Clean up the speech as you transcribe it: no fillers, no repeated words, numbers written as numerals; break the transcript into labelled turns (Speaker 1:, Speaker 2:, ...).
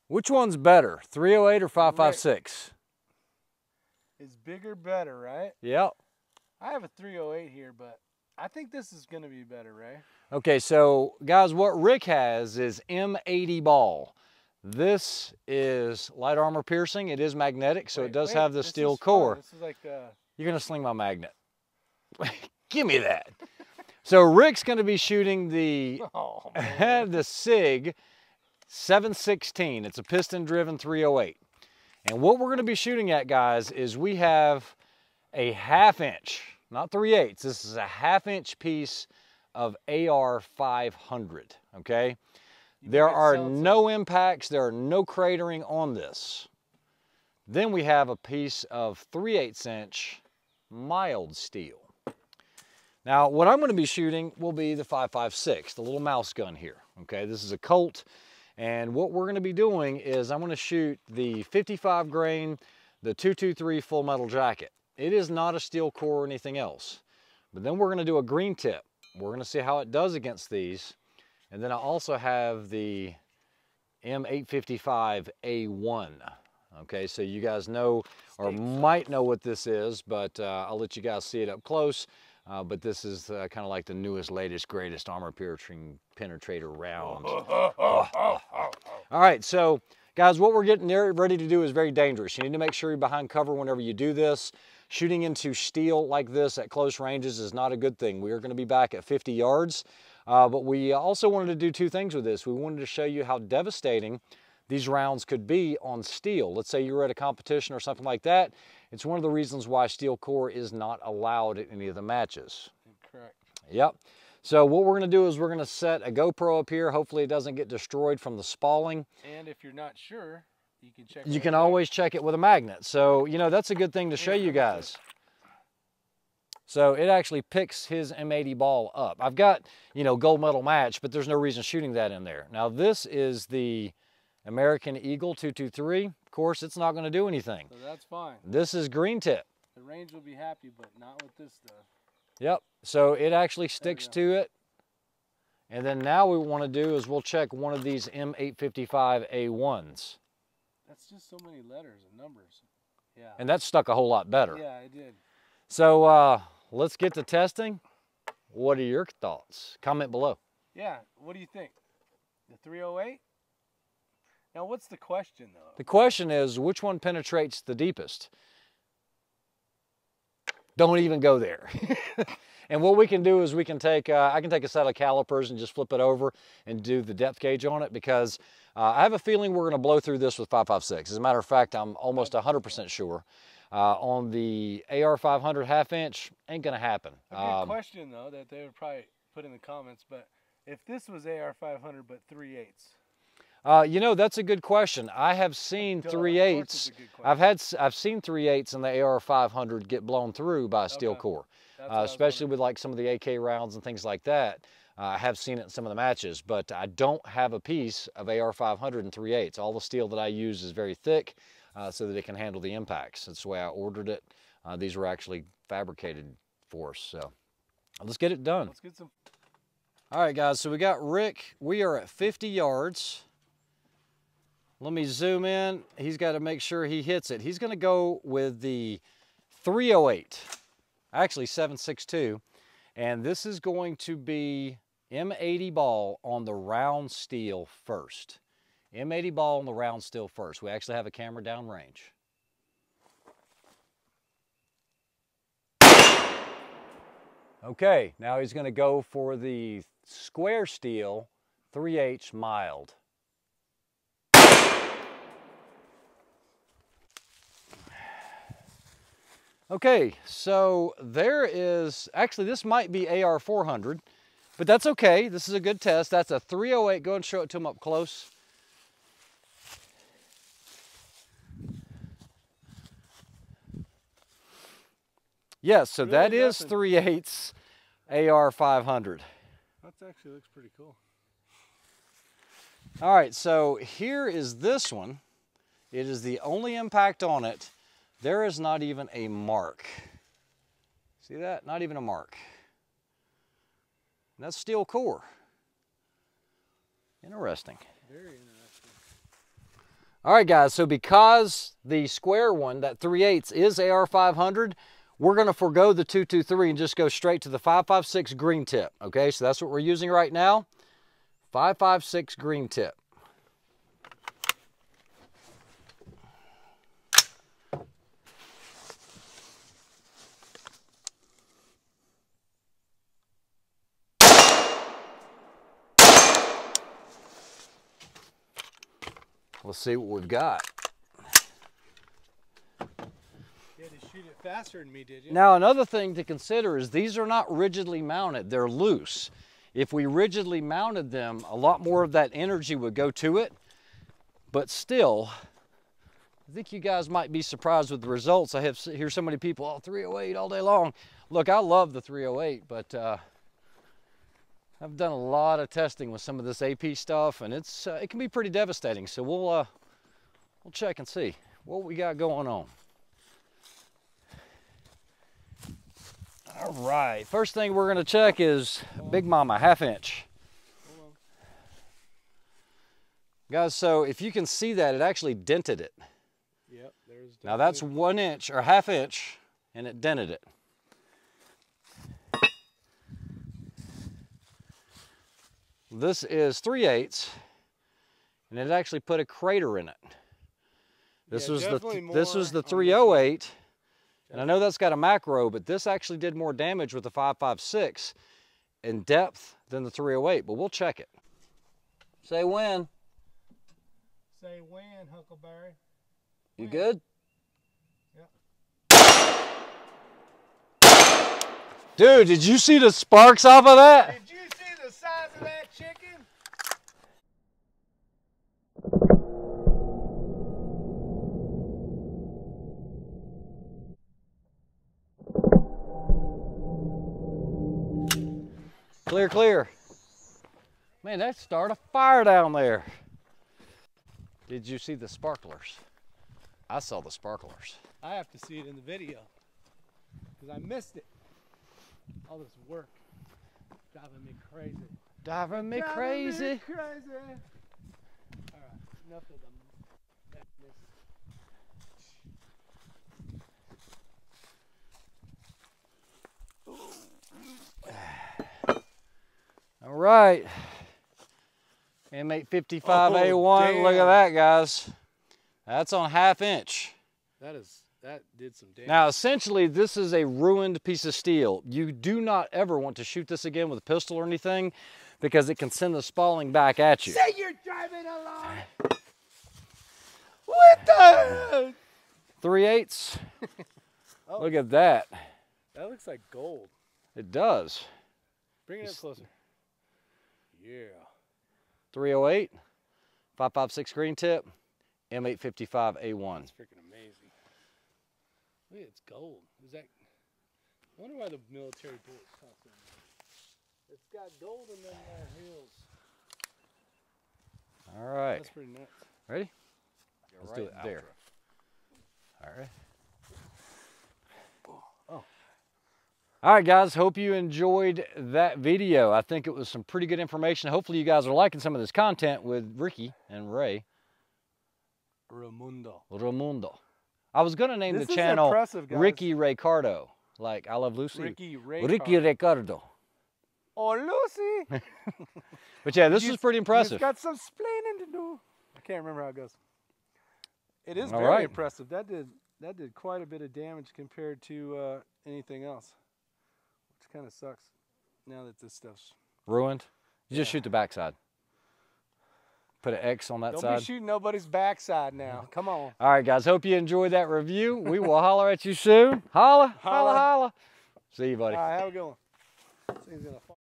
Speaker 1: Which one's better, 308 or 5.56?
Speaker 2: Is bigger better, right?
Speaker 1: Yep.
Speaker 2: I have a 308 here, but I think this is going to be better, Ray.
Speaker 1: Okay, so guys, what Rick has is M80 ball. This is light armor piercing. It is magnetic, so it does have the steel core.
Speaker 2: This is like
Speaker 1: You're gonna sling my magnet. Give me that. So Rick's gonna be shooting the the SIG 716. It's a piston-driven 308. And what we're gonna be shooting at, guys, is we have a 1/2 inch, not 3/8. This is a 1/2 inch piece of AR 500, okay? There are no impacts, there are no cratering on this. Then we have a piece of 3/8 inch mild steel. Now, what I'm going to be shooting will be the 5.56, the little mouse gun here, okay? This is a Colt, and what we're going to be doing is I'm going to shoot the 55 grain, the 223 full metal jacket. It is not a steel core or anything else. But then we're going to do a green tip. We're going to see how it does against these. And then I also have the M855 A1. Okay, so you guys know or might know what this is, but I'll let you guys see it up close. But this is kind of like the newest, latest, greatest armor penetrator round. All right, so guys, what we're getting ready to do is very dangerous. You need to make sure you're behind cover whenever you do this. Shooting into steel like this at close ranges is not a good thing. We are going to be back at 50 yards, but we also wanted to do two things with this. We wanted to show you how devastating these rounds could be on steel. Let's say you were at a competition or something like that. It's one of the reasons why steel core is not allowed at any of the matches.
Speaker 2: Correct.
Speaker 1: Yep. So what we're going to do is we're going to set a GoPro up here. Hopefully it doesn't get destroyed from the spalling.
Speaker 2: And if you're not sure, you can check.
Speaker 1: You can always check it with a magnet. So, you know, that's a good thing to show you guys. So it actually picks his M80 ball up. I've got, you know, gold medal match, but there's no reason shooting that in there. Now this is the American Eagle 223. Of course, it's not going to do anything.
Speaker 2: So that's fine.
Speaker 1: This is green tip.
Speaker 2: The range will be happy, but not with this stuff.
Speaker 1: Yep. So it actually sticks to it. And then now what we want to do is we'll check one of these M855 A1s.
Speaker 2: That's just so many letters and numbers. Yeah.
Speaker 1: And that stuck a whole lot better.
Speaker 2: Yeah, it did.
Speaker 1: So let's get to testing. What are your thoughts? Comment below.
Speaker 2: Yeah, what do you think? The 308? Now, what's the question, though?
Speaker 1: The question is, which one penetrates the deepest? Don't even go there. And what we can do is we can take, I can take a set of calipers and just flip it over and do the depth gauge on it, because I have a feeling we're going to blow through this with 5.56. As a matter of fact, I'm almost 100% sure. On the AR 500 1/2 inch, ain't going to happen.
Speaker 2: A good question, though, that they would probably put in the comments, but if this was AR 500 but 3/8?
Speaker 1: You know, that's a good question. I have seen 3/8s. I've seen 3/8s in the AR 500 get blown through by a steel core, especially with like some of the AK rounds and things like that. I have seen it in some of the matches, but I don't have a piece of AR 500 and 3/8s. All the steel that I use is very thick, so that it can handle the impacts. That's the way I ordered it. These were actually fabricated for us. So let's get it done.
Speaker 2: Let's get some.
Speaker 1: All right, guys. So we got Rick. We are at 50 yards. Let me zoom in. He's got to make sure he hits it. He's going to go with the 308, actually 7.62, and this is going to be M80 ball on the round steel first. M80 ball on the round steel first. We actually have a camera downrange. Okay, now he's going to go for the square steel 3/8 mild. Okay, so there is, actually this might be AR 400, but that's okay. This is a good test. That's a 308. Go and show it to him up close. Yes, so really that is 3/8 AR 500.
Speaker 2: That actually looks pretty cool.
Speaker 1: All right, so here is this one. It is the only impact on it. There is not even a mark. See that? Not even a mark. And that's steel core. Interesting.
Speaker 2: Very interesting.
Speaker 1: All right, guys, so because the square one, that 3/8 is AR500, we're going to forego the 223 and just go straight to the 5.56 green tip. Okay, so that's what we're using right now. 5.56 green tip. Let's see what we've got.
Speaker 2: You had to shoot it faster than me, did you?
Speaker 1: Now, another thing to consider is these are not rigidly mounted, they're loose. If we rigidly mounted them, a lot more of that energy would go to it, but still, I think you guys might be surprised with the results. I hear so many people, oh, 308 all day long. Look, I love the 308, but I've done a lot of testing with some of this AP stuff, and it can be pretty devastating. So we'll check and see what we got going on. All right, first thing we're gonna check is Big Mama, 1/2 inch. Guys, so if you can see that, it actually dented it.
Speaker 2: Yep, there's.
Speaker 1: Now that's 1 inch or 1/2 inch, and it dented it. This is 3/8, and it actually put a crater in it. This was the 308, and I know that's got a macro, but this actually did more damage with the 5.56 in depth than the 308. But we'll check it. Say when.
Speaker 2: Say when, Huckleberry.
Speaker 1: You good?
Speaker 2: Yep.
Speaker 1: Dude, did you see the sparks off of that?
Speaker 2: Did you see the size of that chicken?
Speaker 1: Clear, clear. Man, that started a fire down there. Did you see the sparklers? I saw the sparklers.
Speaker 2: I have to see it in the video because I missed it. All this work driving me crazy.
Speaker 1: Driving me crazy.
Speaker 2: All right, enough of the madness.
Speaker 1: All right. M855 A1. Look at that, guys. That's on 1/2 inch.
Speaker 2: That did some damage.
Speaker 1: Now, essentially, this is a ruined piece of steel. You do not ever want to shoot this again with a pistol or anything because it can send the spalling back at you.
Speaker 2: Say you're driving along. What the?
Speaker 1: 3/8.
Speaker 2: Oh,
Speaker 1: Look at that.
Speaker 2: that looks like gold.
Speaker 1: It does.
Speaker 2: Bring it up closer. Yeah.
Speaker 1: 308, 5.56 green tip, M855 A1.
Speaker 2: That's freaking amazing. Look, it's gold. Is that? I wonder why the military bullets cost so much. It's got gold in them heels.
Speaker 1: All right.
Speaker 2: That's pretty nuts.
Speaker 1: Ready?
Speaker 2: You're
Speaker 1: Let's
Speaker 2: right
Speaker 1: do it there.
Speaker 2: Ultra.
Speaker 1: All right.
Speaker 2: Oh.
Speaker 1: All right, guys, hope you enjoyed that video. I think it was some pretty good information. Hopefully you guys are liking some of this content with Ricky and Ray. Raimundo. I was going to name the channel Ricky Ricardo, like I Love Lucy.
Speaker 2: Ricky
Speaker 1: Ricardo.
Speaker 2: Oh, Lucy!
Speaker 1: But yeah, this was pretty impressive.
Speaker 2: You've got some splaining to do. I can't remember how it goes. It is
Speaker 1: All
Speaker 2: very
Speaker 1: right.
Speaker 2: impressive. That did quite a bit of damage compared to anything else, which kind of sucks. Now that this stuff's
Speaker 1: Ruined. You just shoot the backside. Put an X on that side.
Speaker 2: Don't be shooting nobody's backside now. Come on.
Speaker 1: All right, guys. Hope you enjoyed that review. We will holler at you soon. Holla, holla, holla. See you, buddy.
Speaker 2: All right, have a good one.